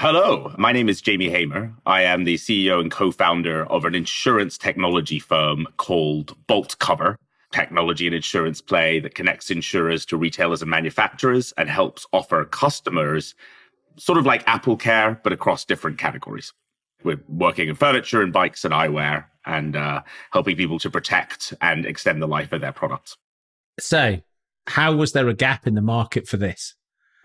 Hello, my name is Jamie Hamer. I am the CEO and co-founder of an insurance technology firm called Bolt Cover, technology and insurance play that connects insurers to retailers and manufacturers and helps offer customers sort of like Apple Care, but across different categories. We're working in furniture and bikes and eyewear and helping people to protect and extend the life of their products. So, how was there a gap in the market for this?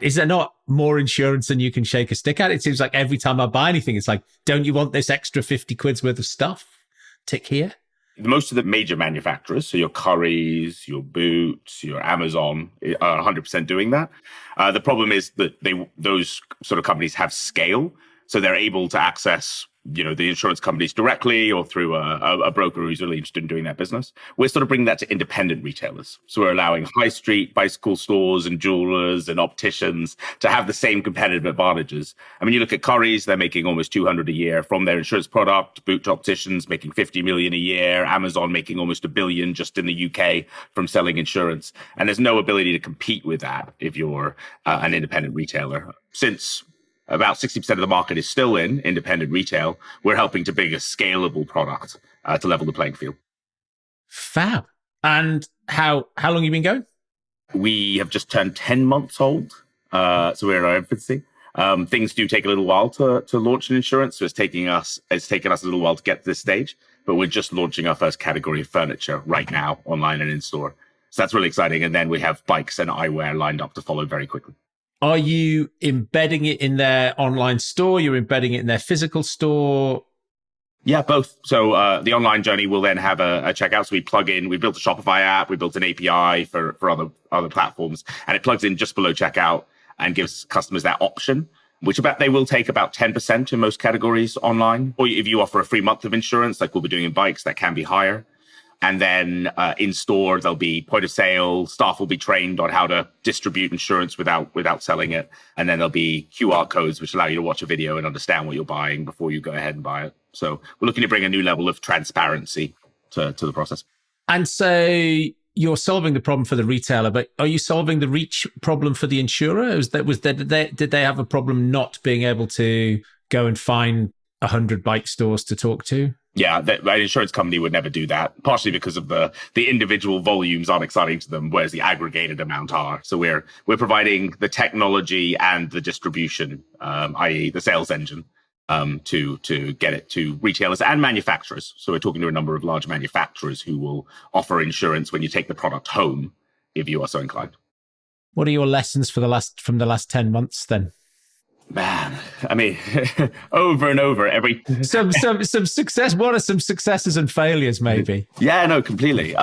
Is there not more insurance than you can shake a stick at? It seems like every time I buy anything, it's like, don't you want this extra 50 quid's worth of stuff? Tick here. Most of the major manufacturers, so your Currys, your Boots, your Amazon, are 100% doing that. The problem is that those sort of companies have scale, so they're able to access the insurance companies directly or through a broker who's really interested in doing that business. We're sort of bringing that to independent retailers. So we're allowing high street bicycle stores and jewelers and opticians to have the same competitive advantages. I mean, you look at Currys, they're making almost 200 a year from their insurance product. Boot opticians making 50 million a year. Amazon making almost $1 billion just in the UK from selling insurance. And there's no ability to compete with that if you're an independent retailer. Since about 60% of the market is still in independent retail, we're helping to bring a scalable product to level the playing field. Fab. And how long have you been going? We have just turned 10 months old, so we're in our infancy. Things do take a little while to launch an insurance, so it's taken us a little while to get to this stage, but we're just launching our first category of furniture right now, online and in store. So that's really exciting. And then we have bikes and eyewear lined up to follow very quickly. Are you embedding it in their online store? You're embedding it in their physical store? Yeah, both. So the online journey will then have a checkout. So we built a Shopify app, we built an API for other platforms, and it plugs in just below checkout and gives customers that option, which they will take about 10% in most categories online. Or if you offer a free month of insurance, like we'll be doing in bikes, that can be higher. And then in store, there'll be point of sale. Staff will be trained on how to distribute insurance without selling it. And then there'll be QR codes, which allow you to watch a video and understand what you're buying before you go ahead and buy it. So we're looking to bring a new level of transparency to the process. And so you're solving the problem for the retailer, but are you solving the reach problem for the insurer? Did they have a problem not being able to go and find 100 bike stores to talk to? Yeah, an insurance company would never do that, partially because of the individual volumes aren't exciting to them, whereas the aggregated amount are. So we're providing the technology and the distribution, i.e. the sales engine, to get it to retailers and manufacturers. So we're talking to a number of large manufacturers who will offer insurance when you take the product home, if you are so inclined. What are your lessons from the last 10 months then? Man, I mean, over and over, some success. What are some successes and failures, maybe? Yeah, no, completely.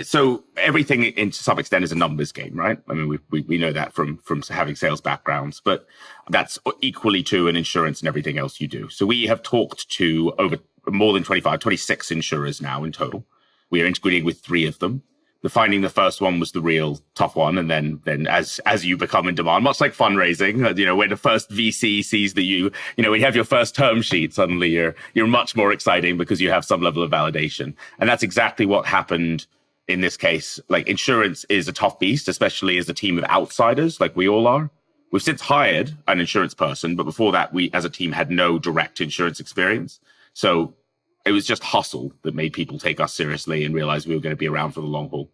So everything, to some extent, is a numbers game, right? I mean, we know that from having sales backgrounds, but that's equally true in insurance and everything else you do. So we have talked to over more than 26 insurers now in total. We are integrating with 3 of them. Finding the first one was the real tough one. And then as you become in demand, much like fundraising, when the first VC sees that when you have your first term sheet, suddenly you're much more exciting because you have some level of validation. And that's exactly what happened in this case. Like, insurance is a tough beast, especially as a team of outsiders, like we all are. We've since hired an insurance person, but before that, we as a team had no direct insurance experience. So it was just hustle that made people take us seriously and realize we were going to be around for the long haul.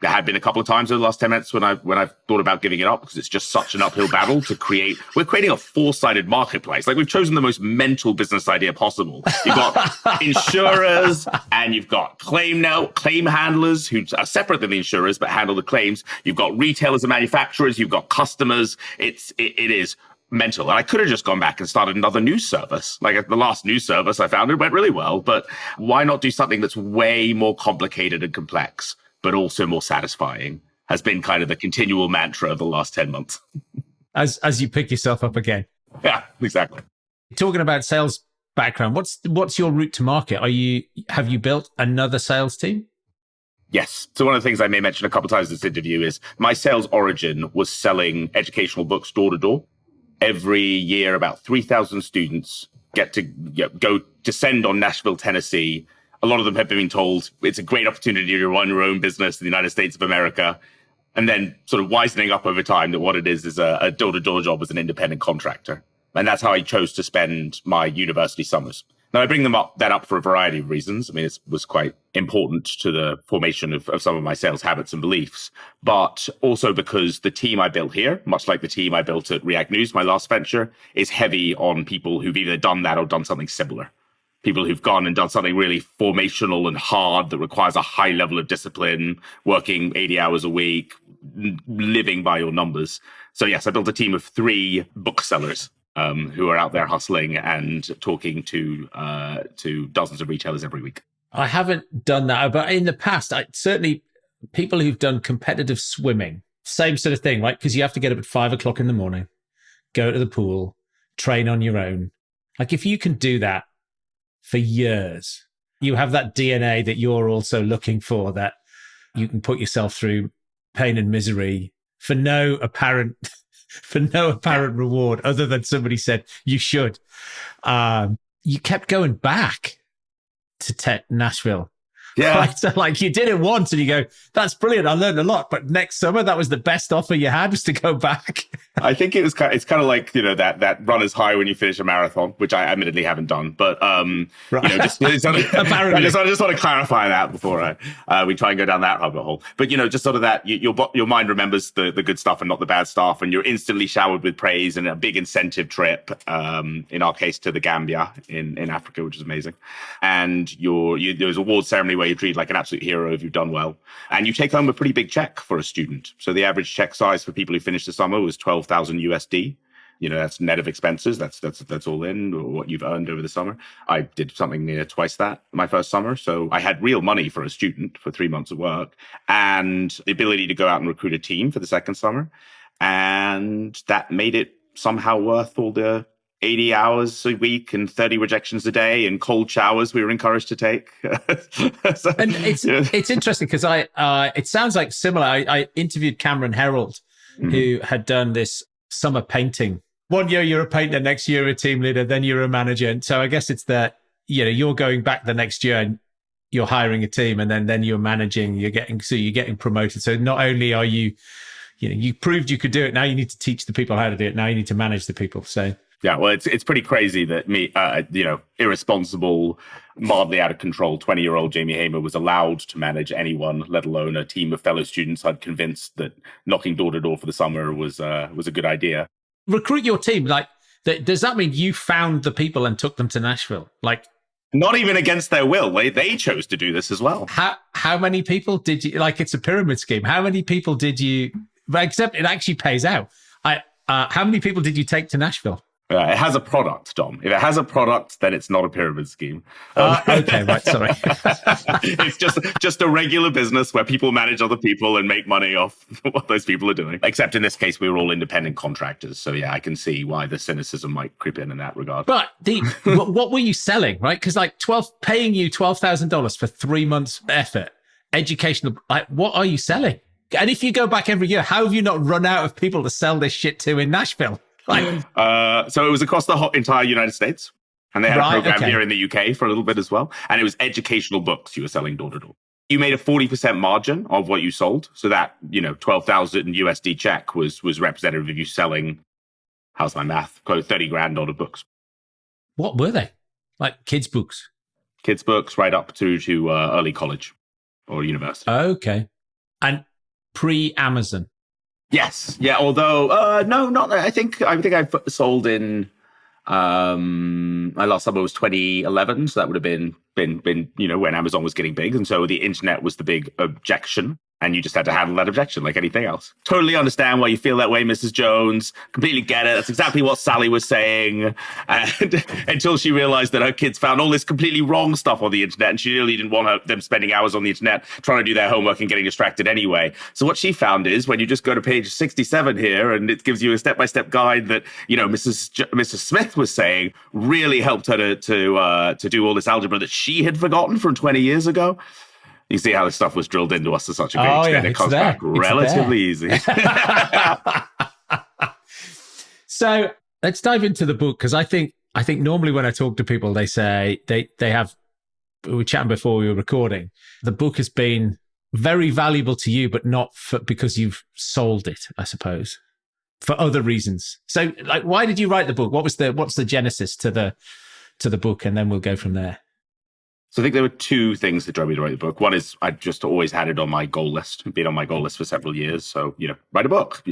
There had been a couple of times over the last 10 minutes when I've thought about giving it up because it's just such an uphill battle to create. We're creating a 4-sided marketplace. Like, we've chosen the most mental business idea possible. You've got insurers and you've got claim handlers who are separate than the insurers but handle the claims. You've got retailers and manufacturers. You've got customers. It is mental. And I could have just gone back and started another news service. Like, the last news service I found, it went really well. But why not do something that's way more complicated and complex, but also more satisfying, has been kind of the continual mantra of the last 10 months. As you pick yourself up again. Yeah, exactly. Talking about sales background, what's your route to market? Have you built another sales team? Yes. So one of the things I may mention a couple of times in this interview is my sales origin was selling educational books door to door. Every year, about 3,000 students get to go descend on Nashville, Tennessee. A lot of them have been told it's a great opportunity to run your own business in the United States of America. And then sort of wisening up over time that what it is a door-to-door job as an independent contractor. And that's how I chose to spend my university summers. Now, I bring that up for a variety of reasons. I mean, it was quite important to the formation of some of my sales habits and beliefs, but also because the team I built here, much like the team I built at React News, my last venture, is heavy on people who've either done that or done something similar. People who've gone and done something really formational and hard that requires a high level of discipline, working 80 hours a week, living by your numbers. So yes, I built a team of 3 booksellers who are out there hustling and talking to dozens of retailers every week. I haven't done that, but in the past, certainly people who've done competitive swimming, same sort of thing, right? Because you have to get up at 5 o'clock in the morning, go to the pool, train on your own. Like if you can do that for years, you have that DNA that you're also looking for, that you can put yourself through pain and misery for no apparent reward other than somebody said you should. You kept going back to Nashville. Yeah. Right? So like you did it once and you go, that's brilliant. I learned a lot. But next summer, that was the best offer you had, was to go back. I think it's kind of like, that runner's high when you finish a marathon, which I admittedly haven't done. But, right. Just I just want to clarify that before we try and go down that rabbit hole. But, just sort of that your mind remembers the good stuff and not the bad stuff. And you're instantly showered with praise and a big incentive trip, in our case, to the Gambia in Africa, which is amazing. And there's a award ceremony where you're treated like an absolute hero if you've done well. And you take home a pretty big check for a student. So the average check size for people who finished the summer was 12,000 USD. That's net of expenses. That's all in, or what you've earned over the summer. I did something near twice that my first summer. So I had real money for a student for 3 months of work, and the ability to go out and recruit a team for the second summer. And that made it somehow worth all the 80 hours a week and 30 rejections a day and cold showers we were encouraged to take. And it's interesting because it sounds like similar. I interviewed Cameron Herold, who had done this summer painting. One year you're a painter, next year a team leader, then you're a manager. And so I guess it's that, you're going back the next year and you're hiring a team, and then you're managing, you're getting promoted. So not only are you proved you could do it, now you need to teach the people how to do it. Now you need to manage the people. So yeah, well, it's pretty crazy that irresponsible, mildly out of control 20-year-old Jamie Hamer was allowed to manage anyone, let alone a team of fellow students I'd convinced that knocking door to door for the summer was a good idea. Recruit your team. Like, does that mean you found the people and took them to Nashville? Like, not even against their will. They chose to do this as well. How many people did you, like, it's a pyramid scheme. How many people did you, except it actually pays out. How many people did you take to Nashville? It has a product, Dom. If it has a product, then it's not a pyramid scheme. Okay, right, sorry. It's just a regular business where people manage other people and make money off what those people are doing. Except in this case, we were all independent contractors. So yeah, I can see why the cynicism might creep in that regard. But what were you selling, right? Because like paying you $12,000 for 3 months effort, educational, like what are you selling? And if you go back every year, how have you not run out of people to sell this shit to in Nashville? So it was across the entire United States, and they had a program here in the UK for a little bit as well. And it was educational books you were selling door to door. You made a 40% margin of what you sold. So that, 12,000 USD check was representative of you selling, how's my math, close 30 grand on of books. What were they? Like kids' books? Kids' books right up to early college or university. Okay. And pre-Amazon? Yes. Yeah. Although, no, not. I think I sold in. My last summer was 2011, so that would have been when Amazon was getting big, and so the internet was the big objection, and you just had to handle that objection like anything else. Totally understand why you feel that way, Mrs. Jones. Completely get it. That's exactly what Sally was saying, and until she realized that her kids found all this completely wrong stuff on the internet, and she really didn't want them spending hours on the internet trying to do their homework and getting distracted anyway. So what she found is when you just go to page 67 here, and it gives you a step-by-step guide that Mrs. Smith was saying really helped her to do all this algebra that she had forgotten from 20 years ago. You see how this stuff was drilled into us to such a great extent. It comes back relatively easy. So let's dive into the book, because I think normally when I talk to people, they say they have. We were chatting before we were recording. The book has been very valuable to you, but not because you've sold it, I suppose. for other reasons. So like, why did you write the book? What's the genesis to the book? And then we'll go from there. So I think there were two things that drove me to write the book. One is I just always had it on my goal list, been on my goal list for several years. So, write a book.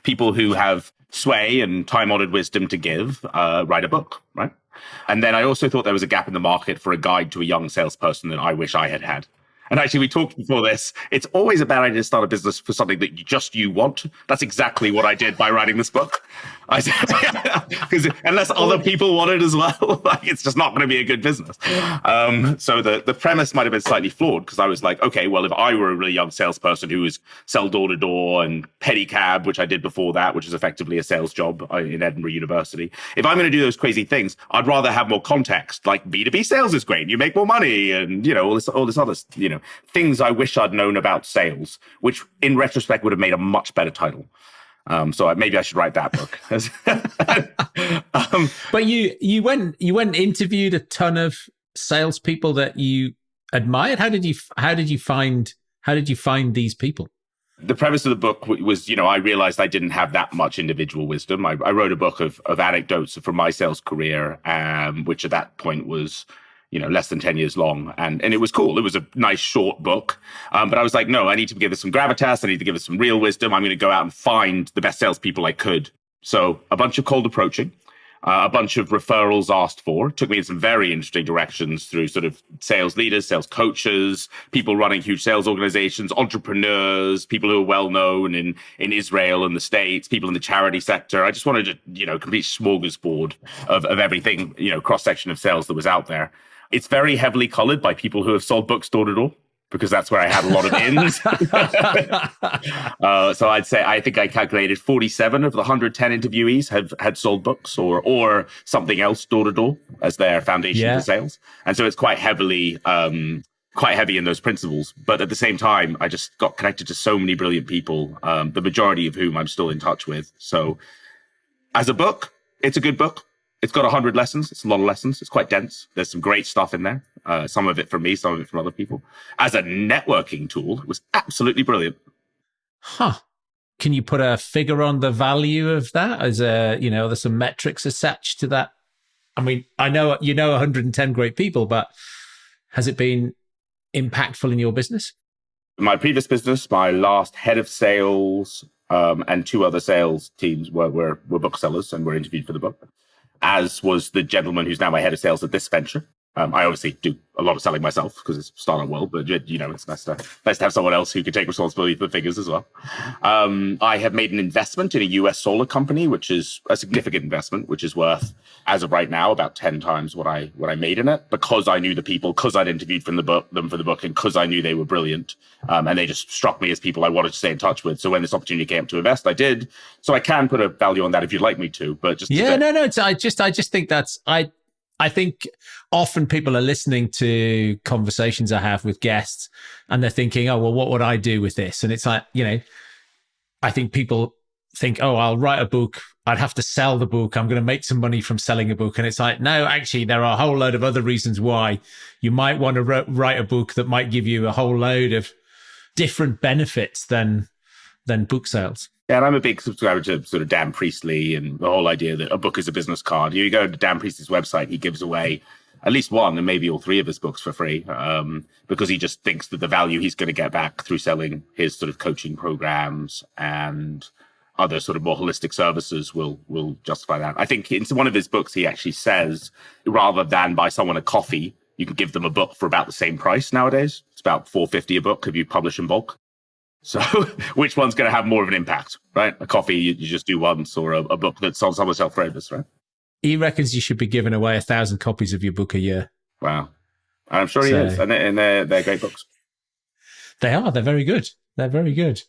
People who have sway and time-honored wisdom to give, write a book, right? And then I also thought there was a gap in the market for a guide to a young salesperson that I wish I had had. And actually, we talked before this. It's always a bad idea to start a business for something that you want. That's exactly what I did by writing this book. Because unless other people want it as well, like, it's just not going to be a good business. So the premise might have been slightly flawed, because I was like, okay, well, if I were a really young salesperson who was sell door to door and pedicab, which I did before that, which is effectively a sales job in Edinburgh University, if I'm going to do those crazy things, I'd rather have more context. Like, B2B sales is great, you make more money, and all this other things I wish I'd known about sales, which in retrospect would have made a much better title. So maybe I should write that book. But you went and interviewed a ton of salespeople that you admired. How did you find these people? The premise of the book was, I realized I didn't have that much individual wisdom. I wrote a book of anecdotes from my sales career, which at that point was less than 10 years long. And it was cool. It was a nice short book. But I was like, no, I need to give this some gravitas. I need to give it some real wisdom. I'm going to go out and find the best salespeople I could. So a bunch of cold approaching, a bunch of referrals asked for. It took me in some very interesting directions through sort of sales leaders, sales coaches, people running huge sales organizations, entrepreneurs, people who are well known in Israel and the States, people in the charity sector. I just wanted a complete smorgasbord of everything, cross section of sales that was out there. It's very heavily colored by people who have sold books door to door, because that's where I had a lot of ins. So I'd say, I think I calculated 47 of the 110 interviewees had sold books or something else door to door as their foundation for sales. And so it's quite heavy in those principles. But at the same time, I just got connected to so many brilliant people, the majority of whom I'm still in touch with. So as a book, it's a good book. It's got 100 lessons. It's a lot of lessons. It's quite dense. There's some great stuff in there. Some of it from me, some of it from other people. As a networking tool, it was absolutely brilliant. Huh. Can you put a figure on the value of that? There's some metrics attached to that. I mean, I know 110 great people, but has it been impactful in your business? My previous business, my last head of sales and two other sales teams were booksellers and were interviewed for the book, as was the gentleman who's now my head of sales at this venture. I obviously do a lot of selling myself because it's startup world, but it's nice to have someone else who can take responsibility for the figures as well. I have made an investment in a US solar company, which is a significant investment, which is worth, as of right now, about 10 times what I made in it, because I knew the people, because I'd interviewed them for the book, and because I knew they were brilliant. And they just struck me as people I wanted to stay in touch with. So when this opportunity came to invest, I did. So I can put a value on that if you'd like me to, but just I just think I think often people are listening to conversations I have with guests and they're thinking, oh, well, what would I do with this? And it's like, I think people think, oh, I'll write a book. I'd have to sell the book. I'm going to make some money from selling a book. And it's like, no, actually, there are a whole load of other reasons why you might want to write a book that might give you a whole load of different benefits than book sales. Yeah, and I'm a big subscriber to sort of Dan Priestley and the whole idea that a book is a business card. You go to Dan Priestley's website, he gives away at least one and maybe all three of his books for free, because he just thinks that the value he's going to get back through selling his sort of coaching programs and other sort of more holistic services will justify that. I think in one of his books, he actually says, rather than buy someone a coffee, you can give them a book for about the same price nowadays. It's about $4.50 a book if you publish in bulk. So which one's going to have more of an impact, right? A coffee you just do once, or a book that's on someone's self-framers, right? He reckons you should be giving away 1,000 copies of your book a year. Wow. And I'm sure he is. And they're great books. They are. They're very good. They're very good.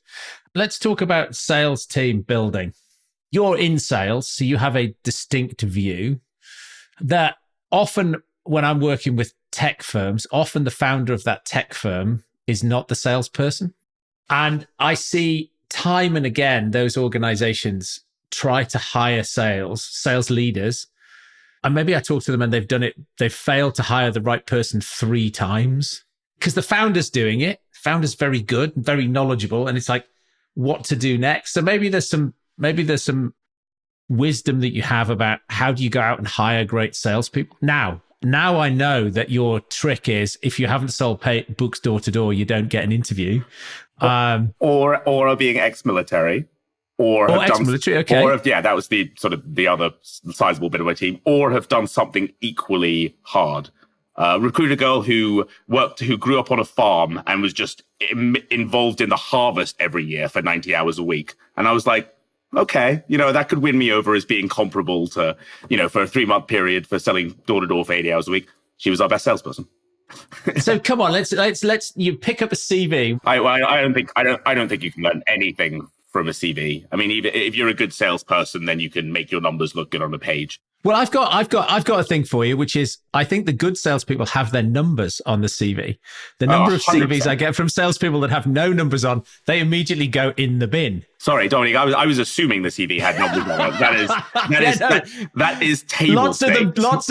Let's talk about sales team building. You're in sales, so you have a distinct view that often when I'm working with tech firms, often the founder of that tech firm is not the salesperson. And I see time and again, those organizations try to hire sales leaders. And maybe I talk to them and they've failed to hire the right person 3 times because the founder's doing it. Founder's very good, very knowledgeable. And it's like, what to do next? So maybe there's some maybe there's some wisdom that you have about how do you go out and hire great salespeople. Now I know that your trick is if you haven't sold books door to door, you don't get an interview. Or are being ex-military, or have ex-military, done, okay. or have, that was the sort of the other sizable bit of my team, or have done something equally hard. Recruit a girl who grew up on a farm and was just involved in the harvest every year for 90 hours a week. And I was like, okay, that could win me over as being comparable to, for a 3-month period for selling door to door for 80 hours a week. She was our best salesperson. So come on, let's you pick up a CV. I don't think you can learn anything from a CV. I mean, even if you're a good salesperson, then you can make your numbers look good on the page. Well, I've got a thing for you, which is I think the good salespeople have their numbers on the CV. The number of CVs I get from salespeople that have no numbers on, they immediately go in the bin. Sorry, Dominic. I was assuming the CV had numbers on it. That is table stakes. Lots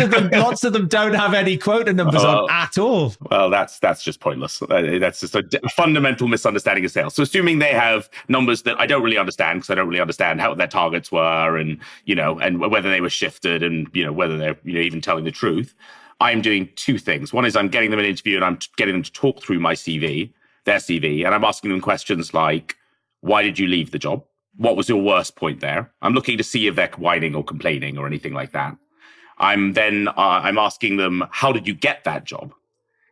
of them don't have any quota numbers on at all. Well, that's just pointless. That's just a fundamental misunderstanding of sales. So assuming they have numbers that I don't really understand, because I don't really understand how their targets were, and and whether they were shifted, and whether they're even telling the truth. I'm doing 2 things. One is I'm getting them an interview, and I'm getting them to talk through their CV, and I'm asking them questions like, why did you leave the job? What was your worst point there? I'm looking to see if they're whining or complaining or anything like that. I'm asking them, how did you get that job?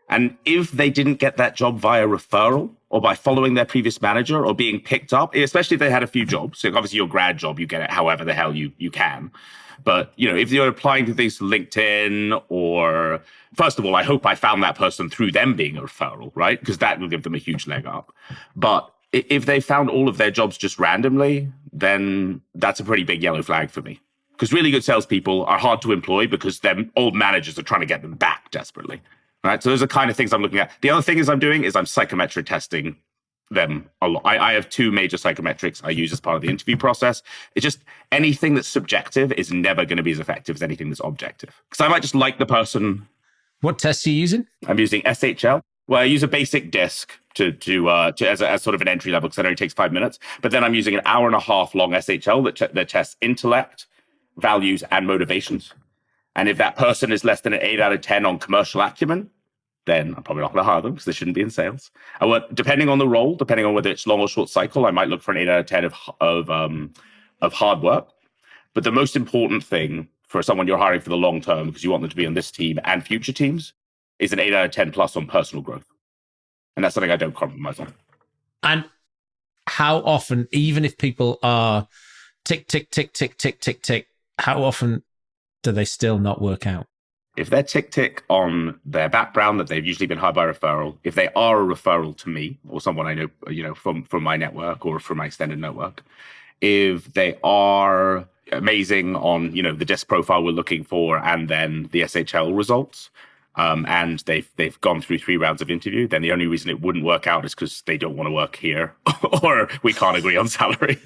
And if they didn't get that job via referral or by following their previous manager or being picked up, especially if they had a few jobs, so obviously your grad job, you get it however the hell you can. But, if you're applying to things to LinkedIn, or first of all, I hope I found that person through them being a referral, right? Because that will give them a huge leg up. But if they found all of their jobs just randomly, then that's a pretty big yellow flag for me. Because really good salespeople are hard to employ because their old managers are trying to get them back desperately, right? So those are the kind of things I'm looking at. The other thing I'm doing is I'm psychometric testing them a lot. I have 2 major psychometrics I use as part of the interview process. It's just anything that's subjective is never going to be as effective as anything that's objective. Because I might just like the person. What tests are you using? I'm using SHL. Well, I use a basic disc as sort of an entry level, because it only takes 5 minutes. But then I'm using an 1.5 hour long SHL that tests intellect, values, and motivations. And if that person is less than an 8 out of 10 on commercial acumen, then I'm probably not going to hire them because they shouldn't be in sales. Depending on the role, depending on whether it's long or short cycle, I might look for an 8 out of 10 of hard work. But the most important thing for someone you're hiring for the long term, because you want them to be on this team and future teams, is an 8 out of 10 plus on personal growth. And that's something I don't compromise on. And how often, even if people are tick, tick, tick, tick, tick, tick, tick, how often do they still not work out? If they're tick on their background, that they've usually been hired by referral, if they are a referral to me or someone I know, from my network or from my extended network, if they are amazing on, the disc profile we're looking for and then the SHL results, and they've gone through 3 rounds of interview, then the only reason it wouldn't work out is because they don't want to work here or we can't agree on salary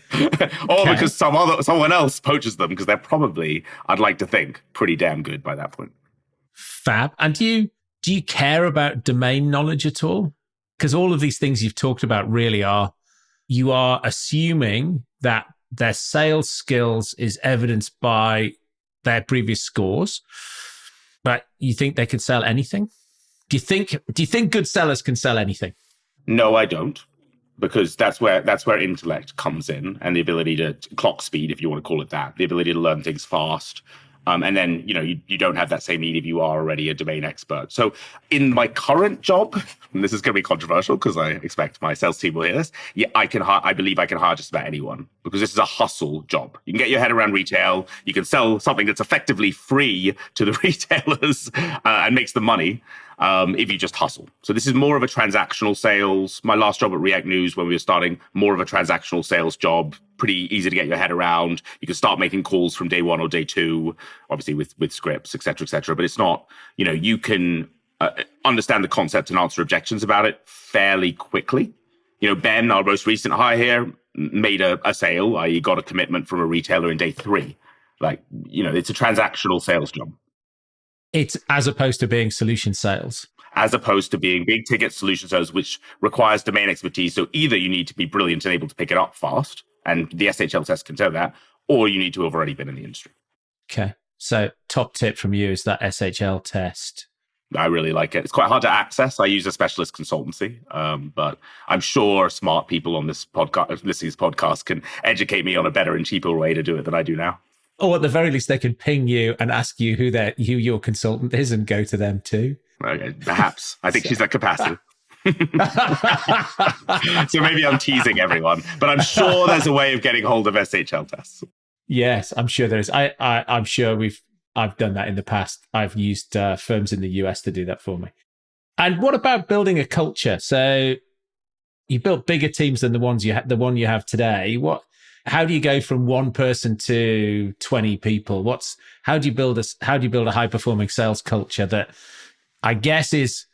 or because someone else poaches them, because they're probably, I'd like to think, pretty damn good by that point. Fab. And do you care about domain knowledge at all? Because all of these things you've talked about really you are assuming that their sales skills is evidenced by their previous scores, but you think they could sell anything? Do you think good sellers can sell anything? No, I don't, because that's where intellect comes in, and the ability to clock speed, if you want to call it that, the ability to learn things fast. And then, you don't have that same need if you are already a domain expert. So in my current job, and this is going to be controversial because I expect my sales team will hear this, I believe I can hire just about anyone, because this is a hustle job. You can get your head around retail. You can sell something that's effectively free to the retailers and makes them money if you just hustle. So this is more of a transactional sales. My last job at React News, when we were starting, more of a transactional sales job. Pretty easy to get your head around. You can start making calls from day 1 or day 2, obviously with scripts, et cetera, et cetera. But it's not, you can understand the concept and answer objections about it fairly quickly. Ben, our most recent hire here, made a sale, i.e. got a commitment from a retailer in day 3. It's a transactional sales job. It's as opposed to being solution sales. As opposed to being big ticket solution sales, which requires domain expertise. So either you need to be brilliant and able to pick it up fast, And the SHL test can tell that, or you need to have already been in the industry. Okay. So top tip from you is that SHL test. I really like it. It's quite hard to access. I use a specialist consultancy, but I'm sure smart people on this podcast, listening to this podcast, can educate me on a better and cheaper way to do it than I do now. Or at the very least, they can ping you and ask you who your consultant is and go to them too. Okay, perhaps. I think she's at capacity. So maybe I'm teasing everyone, but I'm sure there's a way of getting hold of SHL tests. Yes, I'm sure there is. I'm sure I've done that in the past. I've used firms in the US to do that for me. And what about building a culture? So you built bigger teams than the one you have today. How do you go from one person to 20 people? How do you build a high performing sales culture that I guess is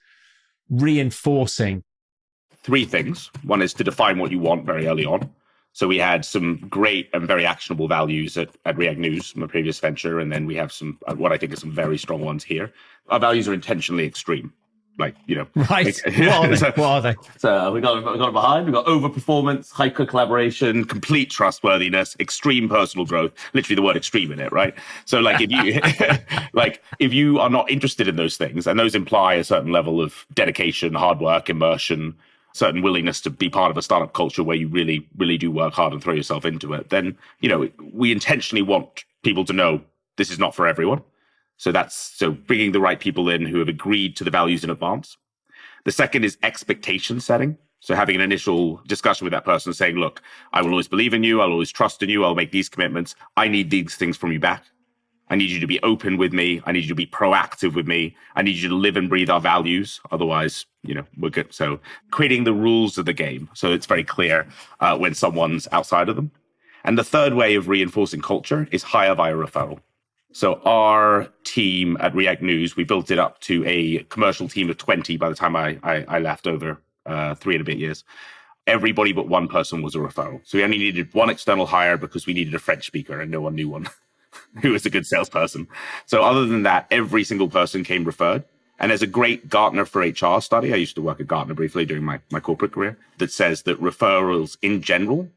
reinforcing? 3 things. One is to define what you want very early on. So we had some great and very actionable values at React News, my previous venture, and then we have some what I think are some very strong ones here. Our values are intentionally extreme. Right. What are they? So we got it behind. We've got overperformance, hyper collaboration, complete trustworthiness, extreme personal growth. Literally the word extreme in it, right? So if you are not interested in those things, and those imply a certain level of dedication, hard work, immersion, certain willingness to be part of a startup culture where you really, really do work hard and throw yourself into it, then, we intentionally want people to know this is not for everyone. So bringing the right people in who have agreed to the values in advance. The second is expectation setting. So having an initial discussion with that person saying, look, I will always believe in you. I'll always trust in you. I'll make these commitments. I need these things from you back. I need you to be open with me. I need you to be proactive with me. I need you to live and breathe our values. Otherwise, we're good. So creating the rules of the game so it's very clear when someone's outside of them. And the third way of reinforcing culture is hire via referral. So our team at React News, we built it up to a commercial team of 20 by the time I left over 3 and a bit years. Everybody but one person was a referral. So we only needed one external hire because we needed a French speaker and no one knew one who was a good salesperson. So other than that, every single person came referred. And there's a great Gartner for HR study. I used to work at Gartner briefly during my corporate career that says that referrals in general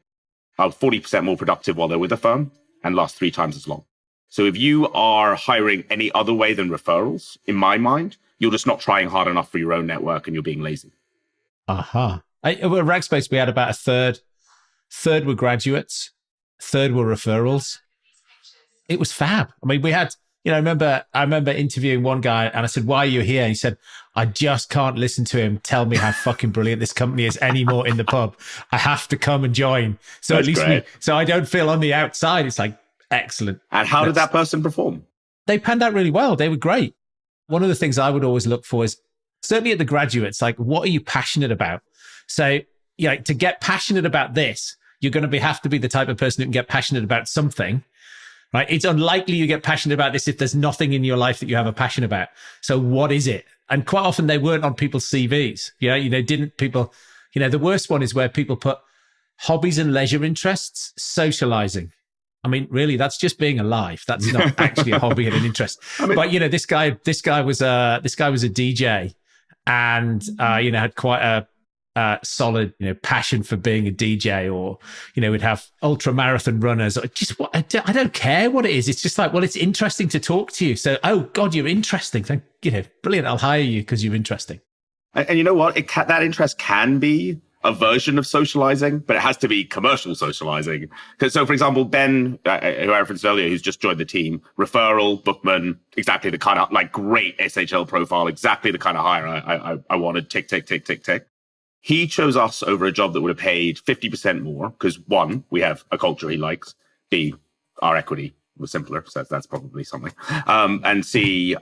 are 40% more productive while they're with a firm and last 3 times as long. So if you are hiring any other way than referrals, in my mind, you're just not trying hard enough for your own network and you're being lazy. At Rackspace, we had about a third were graduates, third were referrals. It was fab. I mean, we had, I remember interviewing one guy and I said, why are you here? And he said, I just can't listen to him tell me how fucking brilliant this company is anymore in the pub. I have to come and join. So That's at least so I don't feel on the outside. It's like, excellent. And how did that person perform? They panned out really well. They were great. One of the things I would always look for is certainly at the graduates, like, what are you passionate about? So, to get passionate about this, you're going to have to be the type of person who can get passionate about something, right? It's unlikely you get passionate about this if there's nothing in your life that you have a passion about. So what is it? And quite often they weren't on people's CVs. The worst one is where people put hobbies and leisure interests, socializing. I mean, really, that's just being alive. That's not actually a hobby and an interest. But this guy was a DJ, and had quite a solid passion for being a DJ, or we'd have ultra marathon runners. Just what I don't care what it is. It's just like, well, it's interesting to talk to you. So, oh God, you're interesting. So, brilliant. I'll hire you because you're interesting. And you know what? That interest can be a version of socializing, but it has to be commercial socializing. So, for example, Ben, who I referenced earlier, who's just joined the team, referral, bookman, exactly the kind of great SHL profile, exactly the kind of hire I wanted, tick, tick, tick, tick, tick. He chose us over a job that would have paid 50% more because 1, we have a culture he likes. B, our equity was simpler, so that's probably something. And C,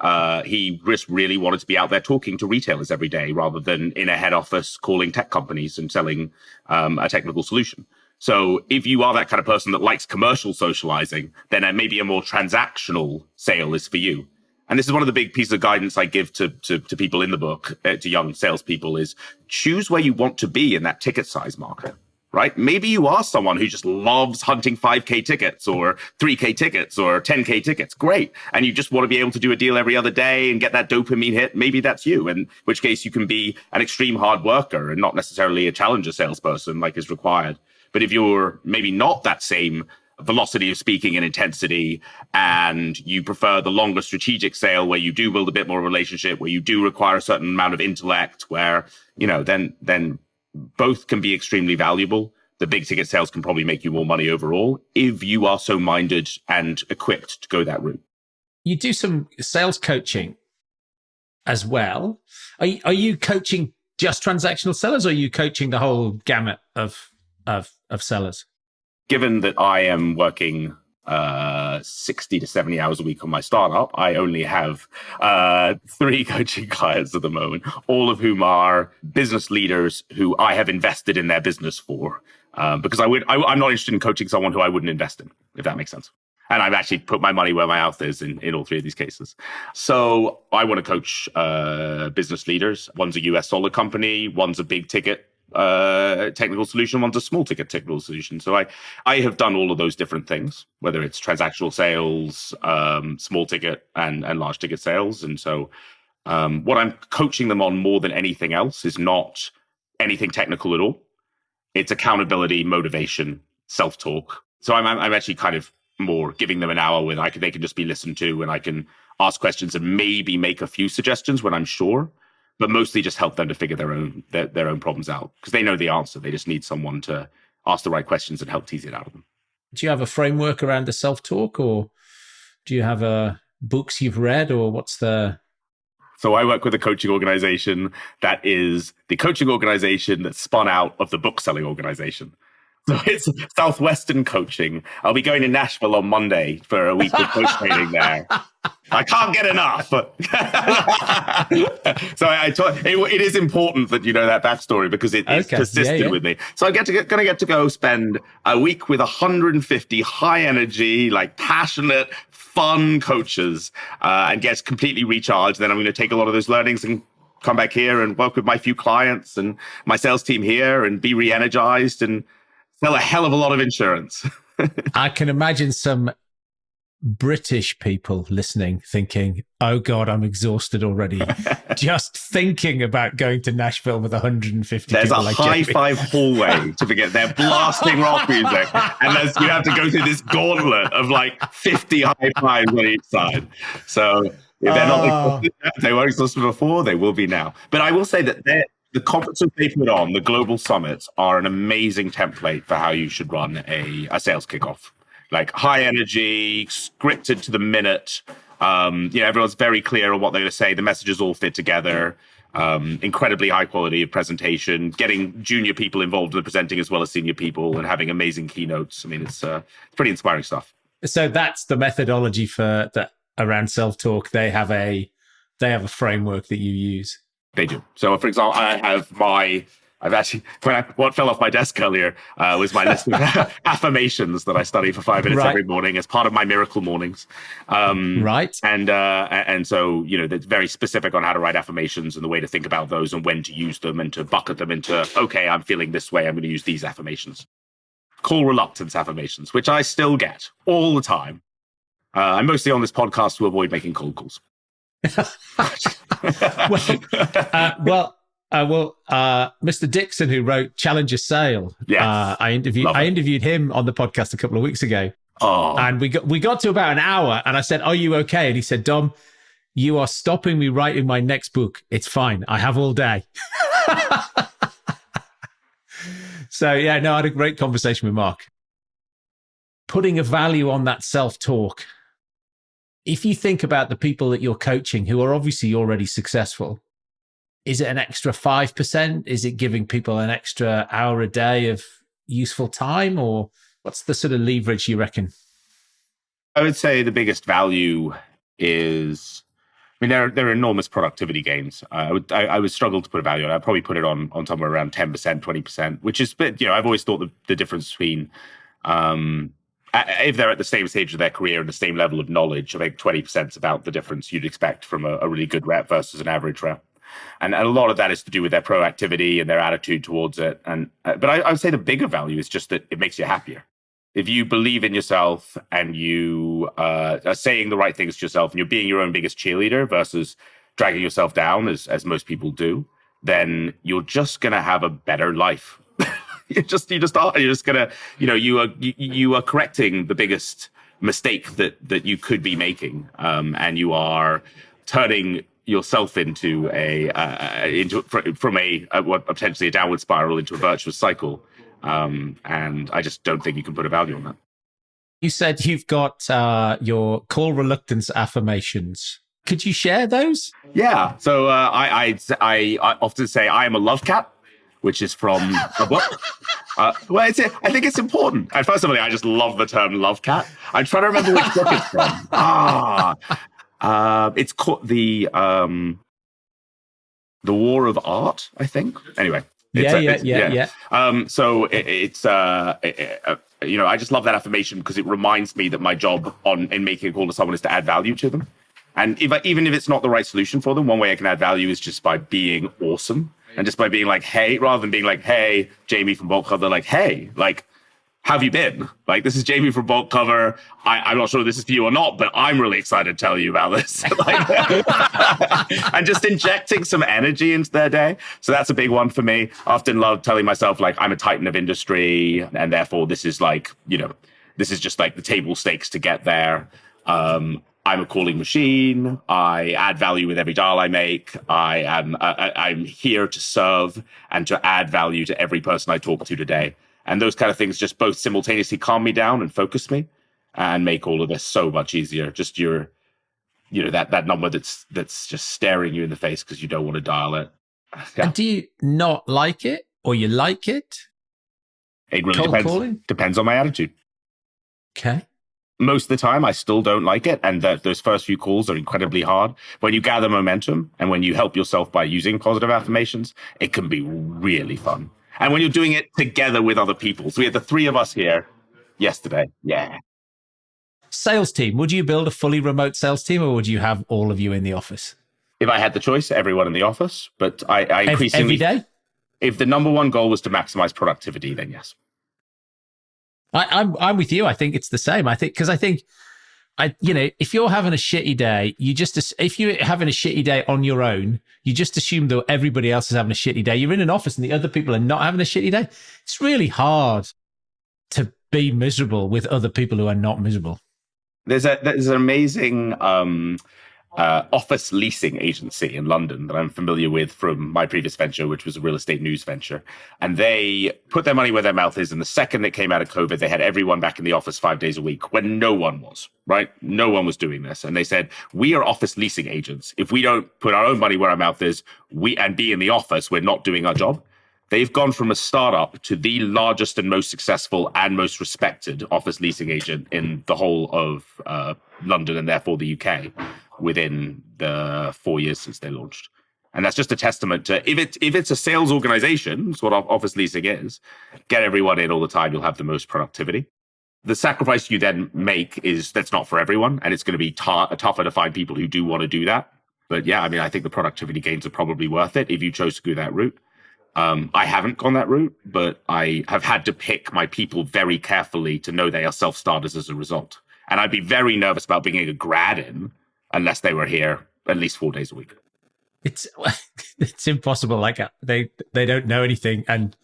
he just really wanted to be out there talking to retailers every day rather than in a head office calling tech companies and selling a technical solution. So if you are that kind of person that likes commercial socializing, then maybe a more transactional sale is for you. And this is one of the big pieces of guidance I give to people in the book, to young salespeople, is choose where you want to be in that ticket size market. Right? Maybe you are someone who just loves hunting 5K tickets or 3K tickets or 10K tickets. Great. And you just want to be able to do a deal every other day and get that dopamine hit. Maybe that's you, in which case you can be an extreme hard worker and not necessarily a challenger salesperson like is required. But if you're maybe not that same velocity of speaking and intensity, and you prefer the longer strategic sale where you do build a bit more relationship, where you do require a certain amount of intellect, where, then both can be extremely valuable. The big ticket sales can probably make you more money overall if you are so minded and equipped to go that route. You do some sales coaching as well. Are you coaching just transactional sellers, or are you coaching the whole gamut of sellers? Given that I am working 60 to 70 hours a week on my startup, I only have 3 coaching clients at the moment, all of whom are business leaders who I have invested in their business for. Because I'm not interested in coaching someone who I wouldn't invest in, if that makes sense. And I've actually put my money where my mouth is in all 3 of these cases. So I want to coach business leaders. One's a US solid company, one's a big ticket technical solution, one's a small ticket technical solution. So I have done all of those different things, whether it's transactional sales, small ticket and large ticket sales. And so what I'm coaching them on more than anything else is not anything technical at all. It's accountability, motivation, self-talk. So I'm actually kind of more giving them an hour where they can just be listened to, and I can ask questions and maybe make a few suggestions when I'm sure, but mostly just help them to figure their own problems out, because they know the answer. They just need someone to ask the right questions and help tease it out of them. Do you have a framework around the self-talk, or do you have books you've read, or what's the... So I work with a coaching organization that is the coaching organization that spun out of the book-selling organization. So it's Southwestern Coaching. I'll be going to Nashville on Monday for a week of coach training there. I can't get enough. So it is important that you know that backstory, because it is persistent with me. So I'm going to get to go spend a week with 150 high energy, like passionate, fun coaches and get completely recharged. Then I'm going to take a lot of those learnings and come back here and work with my few clients and my sales team here and be re-energized and sell a hell of a lot of insurance. I can imagine some British people listening thinking, oh God, I'm exhausted already. Just thinking about going to Nashville with 150 There's people. There's a high five hallway to forget. They're blasting rock music. And you have to go through this gauntlet of like 50 high fives on each side. So if they're not exhausted, they weren't exhausted before, they will be now. But I will say that the conferences they put on, the global summits, are an amazing template for how you should run a sales kickoff. Like high energy, scripted to the minute. Everyone's very clear on what they're going to say. The messages all fit together. Incredibly high quality of presentation. Getting junior people involved in the presenting as well as senior people, and having amazing keynotes. I mean, it's pretty inspiring stuff. So that's the methodology for that around self-talk. They have a framework that you use. They do. So, for example, what fell off my desk earlier was my list of affirmations that I study for 5 minutes every morning as part of my miracle mornings. Right. And so, it's very specific on how to write affirmations and the way to think about those and when to use them and to bucket them into, okay, I'm feeling this way, I'm going to use these affirmations. Call reluctance affirmations, which I still get all the time. I'm mostly on this podcast to avoid making cold calls. Mr. Dixon, who wrote Challenge Your Sale, yes, I interviewed him on the podcast a couple of weeks ago. And we got to about an hour, and I said, "Are you okay?" And he said, "Dom, you are stopping me writing my next book. It's fine. I have all day." So I had a great conversation with Mark. Putting a value on that self-talk. If you think about the people that you're coaching who are obviously already successful, is it an extra 5%? Is it giving people an extra hour a day of useful time? Or what's the sort of leverage you reckon? I would say the biggest value is, there are enormous productivity gains. I would struggle to put a value on it. I'd probably put it on somewhere around 10%, 20%, which is, I've always thought the difference between, if they're at the same stage of their career and the same level of knowledge, I think 20% is about the difference you'd expect from a really good rep versus an average rep. And a lot of that is to do with their proactivity and their attitude towards it. But I would say the bigger value is just that it makes you happier. If you believe in yourself and you are saying the right things to yourself and you're being your own biggest cheerleader versus dragging yourself down, as most people do, then you're just going to have a better life. you just are. You're just gonna, you are correcting the biggest mistake that you could be making, and you are turning yourself into from what potentially a downward spiral into a virtuous cycle. And I just don't think you can put a value on that. You said you've got your call reluctance affirmations. Could you share those? Yeah. So I often say I am a love cat, which is from a book. I think it's important. And first of all, I just love the term love cat. I'm trying to remember which book it's from. It's called the War of Art, I think. Anyway. Yeah. So it's I just love that affirmation because it reminds me that my job in making a call to someone is to add value to them. And even if it's not the right solution for them, one way I can add value is just by being awesome and just by being like, hey, rather than being like, hey, Jamie from Bolt Cover, like, hey, like, how have you been? Like, this is Jamie from Bolt Cover. I'm not sure this is for you or not, but I'm really excited to tell you about this. And just injecting some energy into their day. So that's a big one for me. I often love telling myself, like, I'm a titan of industry, and therefore this is like, this is just like the table stakes to get there. I'm a calling machine. I add value with every dial I make. I'm here to serve and to add value to every person I talk to today. And those kind of things just both simultaneously calm me down and focus me and make all of this so much easier. Just that number that's just staring you in the face because you don't want to dial it. Yeah. And do you not like it or you like it? It really depends on my attitude. Okay. Most of the time, I still don't like it. And those first few calls are incredibly hard. When you gather momentum and when you help yourself by using positive affirmations, it can be really fun. And when you're doing it together with other people. So we had the three of us here yesterday. Yeah. Sales team. Would you build a fully remote sales team or would you have all of you in the office? If I had the choice, everyone in the office. But I increasingly... Every day? If the number one goal was to maximize productivity, then yes. I'm with you. I think it's the same. If you're having a shitty day, if you're having a shitty day on your own, you just assume that everybody else is having a shitty day. You're in an office and the other people are not having a shitty day. It's really hard to be miserable with other people who are not miserable. There's an amazing office leasing agency in London that I'm familiar with from my previous venture, which was a real estate news venture. And they put their money where their mouth is. And the second that came out of COVID, they had everyone back in the office 5 days a week when no one was, right? No one was doing this. And they said, we are office leasing agents. If we don't put our own money where our mouth is and be in the office, we're not doing our job. They've gone from a startup to the largest and most successful and most respected office leasing agent in the whole of London and therefore the UK within the 4 years since they launched. And that's just a testament to if it's a sales organization, it's what office leasing is, get everyone in all the time, you'll have the most productivity. The sacrifice you then make that's not for everyone. And it's going to be tougher to find people who do want to do that. But yeah, I mean, I think the productivity gains are probably worth it if you chose to go that route. I haven't gone that route, but I have had to pick my people very carefully to know they are self-starters as a result. And I'd be very nervous about bringing a grad in unless they were here at least 4 days a week. It's impossible. Like they don't know anything, and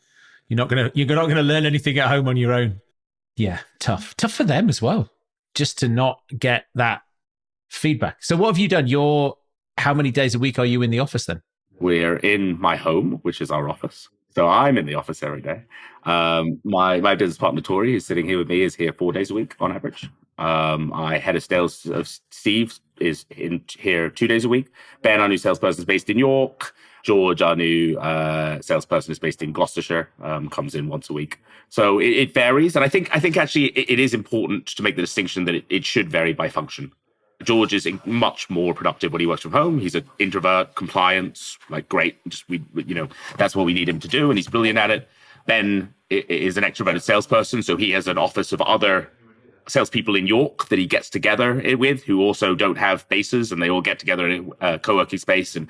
you're not gonna learn anything at home on your own. Yeah, tough for them as well, just to not get that feedback. So what have you done? How many days a week are you in the office then? We're in my home, which is our office. So I'm in the office every day. My business partner, Tori, who's sitting here with me, is here 4 days a week on average. My head of sales, Steve, is in here 2 days a week. Ben, our new salesperson, is based in York. George, our new salesperson, is based in Gloucestershire, comes in once a week. So it varies. And I think actually it is important to make the distinction that it should vary by function. George is much more productive when he works from home. He's an introvert, compliance, like great. Just that's what we need him to do, and he's brilliant at it. Ben is an extroverted salesperson, so he has an office of other salespeople in York that he gets together with, who also don't have bases, and they all get together in a co-working space and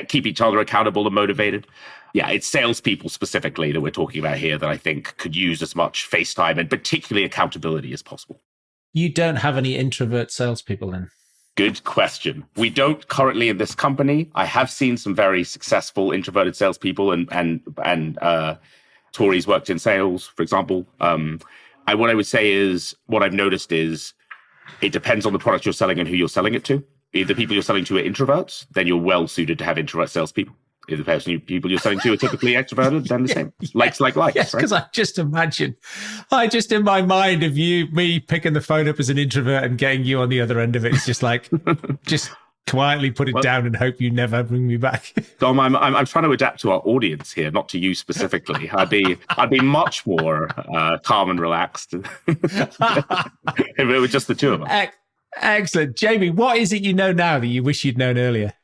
keep each other accountable and motivated. Yeah, it's salespeople specifically that we're talking about here that I think could use as much face time and particularly accountability as possible. You don't have any introvert salespeople then? Good question. We don't currently in this company. I have seen some very successful introverted salespeople, and Tori's worked in sales, for example. What I would say is, what I've noticed is it depends on the product you're selling and who you're selling it to. If the people you're selling to are introverts, then you're well suited to have introvert salespeople. If the people you're selling to are typically extroverted, then the same. Likes like likes. Yes, because right? I just in my mind of me picking the phone up as an introvert and getting you on the other end of it. It's just like, just quietly put it down and hope you never bring me back. Dom, I'm trying to adapt to our audience here, not to you specifically. I'd be much more calm and relaxed if it were just the two of us. Excellent. Jamie, what is it you know now that you wish you'd known earlier?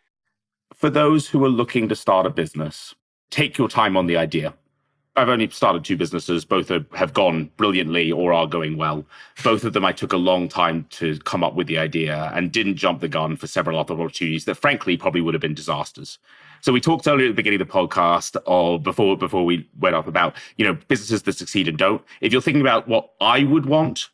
For those who are looking to start a business, take your time on the idea. I've only started 2 businesses. Both have gone brilliantly or are going well. Both of them, I took a long time to come up with the idea and didn't jump the gun for several other opportunities that frankly probably would have been disasters. So we talked earlier at the beginning of the podcast or before we went off about, businesses that succeed and don't. If you're thinking about what I would want,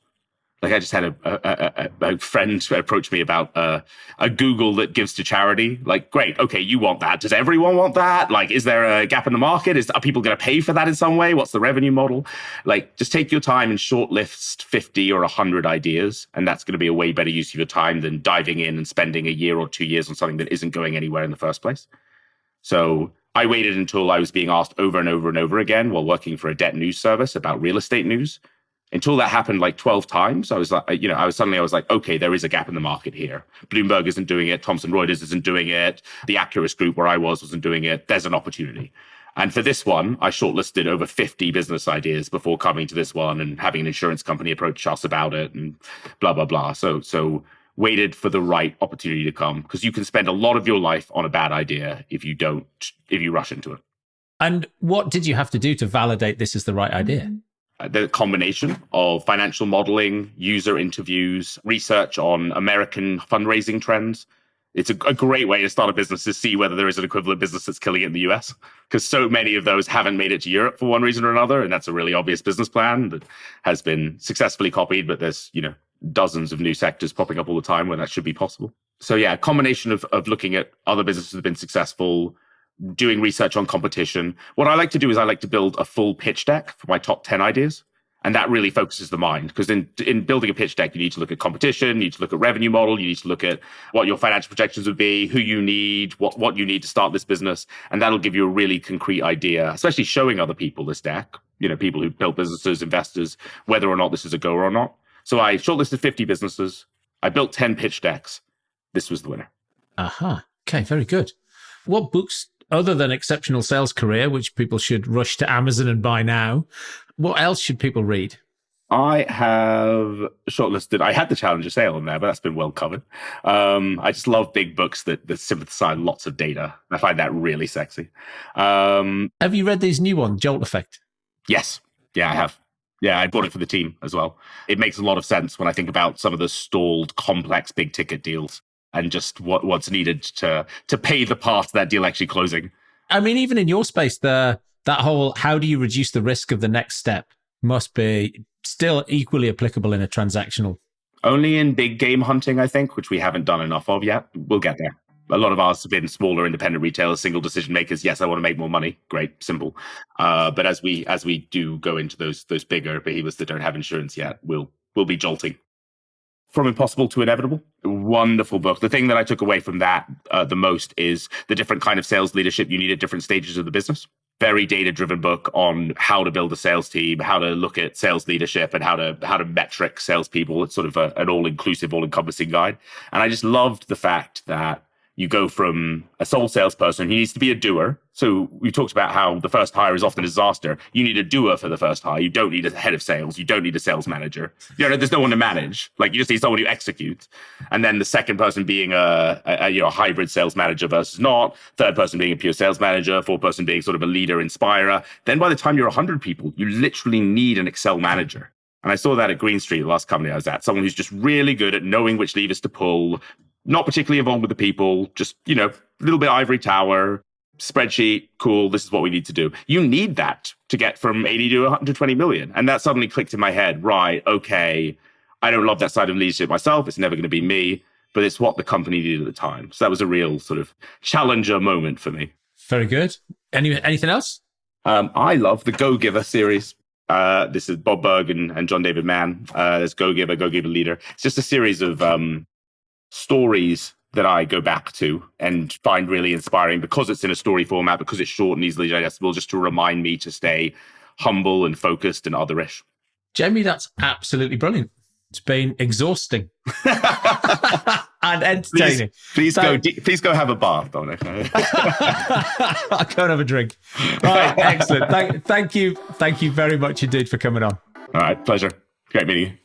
like I just had a friend approach me about a Google that gives to charity. Like, great, okay, you want that. Does everyone want that? Like, is there a gap in the market? Are people going to pay for that in some way? What's the revenue model? Like, just take your time and shortlist 50 or 100 ideas. And that's going to be a way better use of your time than diving in and spending a year or 2 years on something that isn't going anywhere in the first place. So I waited until I was being asked over and over and over again while working for a debt news service about real estate news. Until that happened like 12 times, I was like, I was like, okay, there is a gap in the market here. Bloomberg isn't doing it. Thomson Reuters isn't doing it. The Accurus group where I wasn't doing it. There's an opportunity. And for this one, I shortlisted over 50 business ideas before coming to this one and having an insurance company approach us about it and blah, blah, blah. So waited for the right opportunity to come, because you can spend a lot of your life on a bad idea if you rush into it. And what did you have to do to validate this is the right idea? The combination of financial modeling, user interviews, research on American fundraising trends. It's a great way to start a business to see whether there is an equivalent business that's killing it in the US, because so many of those haven't made it to Europe for one reason or another. And that's a really obvious business plan that has been successfully copied, but there's, dozens of new sectors popping up all the time where that should be possible. So yeah, a combination of looking at other businesses that have been successful, doing research on competition. What I like to do is I like to build a full pitch deck for my top 10 ideas. And that really focuses the mind, because in building a pitch deck, you need to look at competition, you need to look at revenue model, you need to look at what your financial projections would be, who you need, what you need to start this business. And that'll give you a really concrete idea, especially showing other people this deck, people who've built businesses, investors, whether or not this is a goer or not. So I shortlisted 50 businesses. I built 10 pitch decks. This was the winner. Aha. Okay, very good. What books, other than Exceptional Sales Career, which people should rush to Amazon and buy now, what else should people read? I have shortlisted, I had the Challenger sale in there, but that's been well covered. I just love big books that synthesize lots of data. I find that really sexy. Have you read these new ones, Jolt Effect? Yes. Yeah, I have. Yeah, I bought it for the team as well. It makes a lot of sense when I think about some of the stalled, complex, big ticket deals and just what's needed to pave the path to that deal actually closing. I mean, even in your space, that whole how do you reduce the risk of the next step must be still equally applicable in a transactional. Only in big game hunting, I think, which we haven't done enough of yet. We'll get there. A lot of ours have been smaller independent retailers, single decision makers. Yes, I want to make more money. Great, simple. But as we do go into those bigger behemoths that don't have insurance yet, we'll be jolting. From Impossible to Inevitable, wonderful book. The thing that I took away from that the most is the different kind of sales leadership you need at different stages of the business. Very data-driven book on how to build a sales team, how to look at sales leadership, and how to metric salespeople. It's sort of an all-inclusive, all-encompassing guide. And I just loved the fact that you go from a sole salesperson who needs to be a doer. So we talked about how the first hire is often a disaster. You need a doer for the first hire. You don't need a head of sales. You don't need a sales manager. There's no one to manage. Like, you just need someone who executes. And then the second person being a hybrid sales manager versus not. Third person being a pure sales manager. Fourth person being sort of a leader, inspirer. Then by the time you're 100 people, you literally need an Excel manager. And I saw that at Green Street, the last company I was at. Someone who's just really good at knowing which levers to pull, not particularly involved with the people, just, a little bit ivory tower, spreadsheet, cool, this is what we need to do. You need that to get from 80 to 120 million. And that suddenly clicked in my head, right, okay, I don't love that side of leadership myself. It's never going to be me, but it's what the company needed at the time. So that was a real sort of challenger moment for me. Very good. Anything else? I love the Go Giver series. This is Bob Berg and John David Mann. There's Go Giver Leader. It's just a series of stories that I go back to and find really inspiring because it's in a story format, because it's short and easily digestible, just to remind me to stay humble and focused and otherish. Jamie, that's absolutely brilliant. It's been exhausting and entertaining. Please go have a bath, Dominic. I'll go and have a drink. Right, excellent. Thank you very much indeed for coming on. All right, pleasure. Great meeting you.